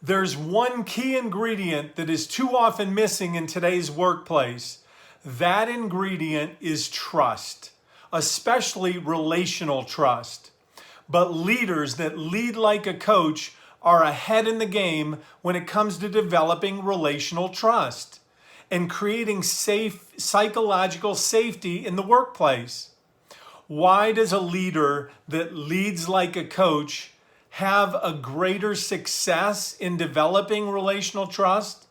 There's one key ingredient that is too often missing in today's workplace. That ingredient is trust, especially relational trust. But leaders that lead like a coach are ahead in the game when it comes to developing relational trust and creating safe psychological safety in the workplace. Why does a leader that leads like a coach have a greater success in developing relational trust?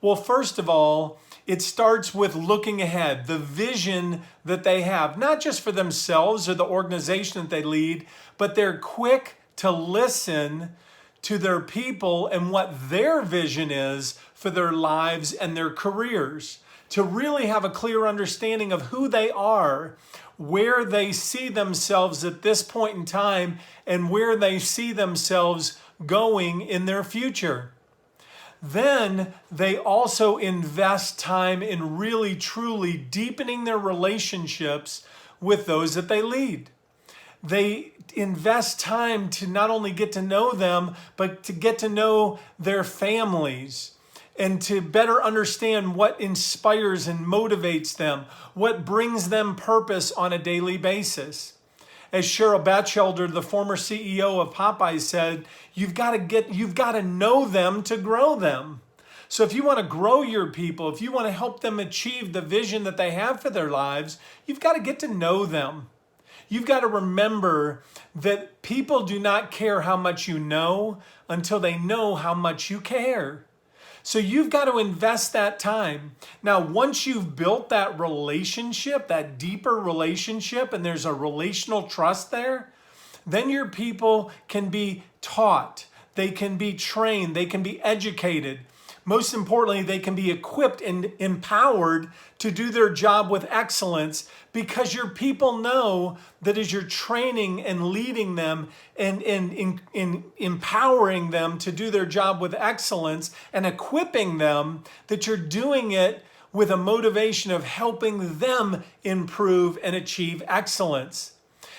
Well, first of all, it starts with looking ahead, the vision that they have, not just for themselves or the organization that they lead, but they're quick to listen to their people and what their vision is for their lives and their careers, to really have a clear understanding of who they are, where they see themselves at this point in time, and where they see themselves going in their future. Then they also invest time in really truly deepening their relationships with those that they lead. They invest time to not only get to know them, but to get to know their families and to better understand what inspires and motivates them, what brings them purpose on a daily basis. As Cheryl Batchelder, the former CEO of Popeyes, said, you've got to know them to grow them. So if you want to grow your people, if you want to help them achieve the vision that they have for their lives, you've got to get to know them. You've got to remember that people do not care how much you know until they know how much you care. So you've got to invest that time. Now, once you've built that relationship, that deeper relationship, and there's a relational trust there, then your people can be taught, they can be trained, they can be educated. Most importantly, they can be equipped and empowered to do their job with excellence, because your people know that as you're training and leading them and empowering them to do their job with excellence and equipping them, that you're doing it with a motivation of helping them improve and achieve excellence.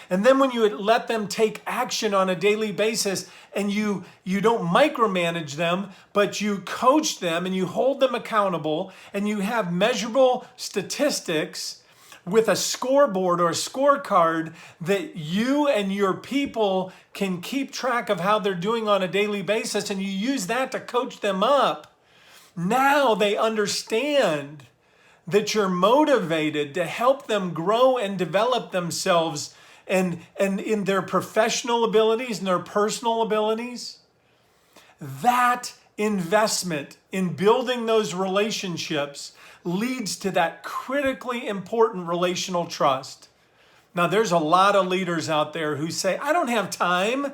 And then when you let them take action on a daily basis and you don't micromanage them, but you coach them and you hold them accountable and you have measurable statistics with a scoreboard or a scorecard that you and your people can keep track of how they're doing on a daily basis, and you use that to coach them up, now they understand that you're motivated to help them grow and develop themselves and in their professional abilities and their personal abilities. That investment in building those relationships leads to that critically important relational trust. Now, there's a lot of leaders out there who say, I don't have time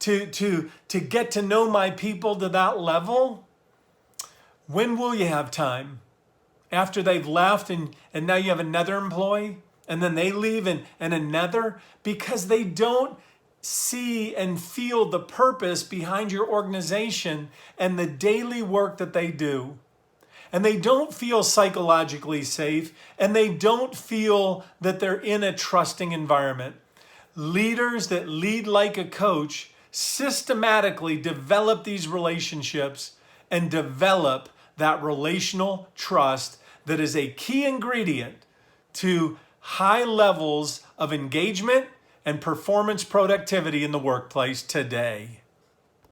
to get to know my people to that level. When will you have time? After they've left and now you have another employee? And then they leave and another, because they don't see and feel the purpose behind your organization and the daily work that they do. And they don't feel psychologically safe, and they don't feel that they're in a trusting environment. Leaders that lead like a coach systematically develop these relationships and develop that relational trust that is a key ingredient to high levels of engagement and performance productivity in the workplace today.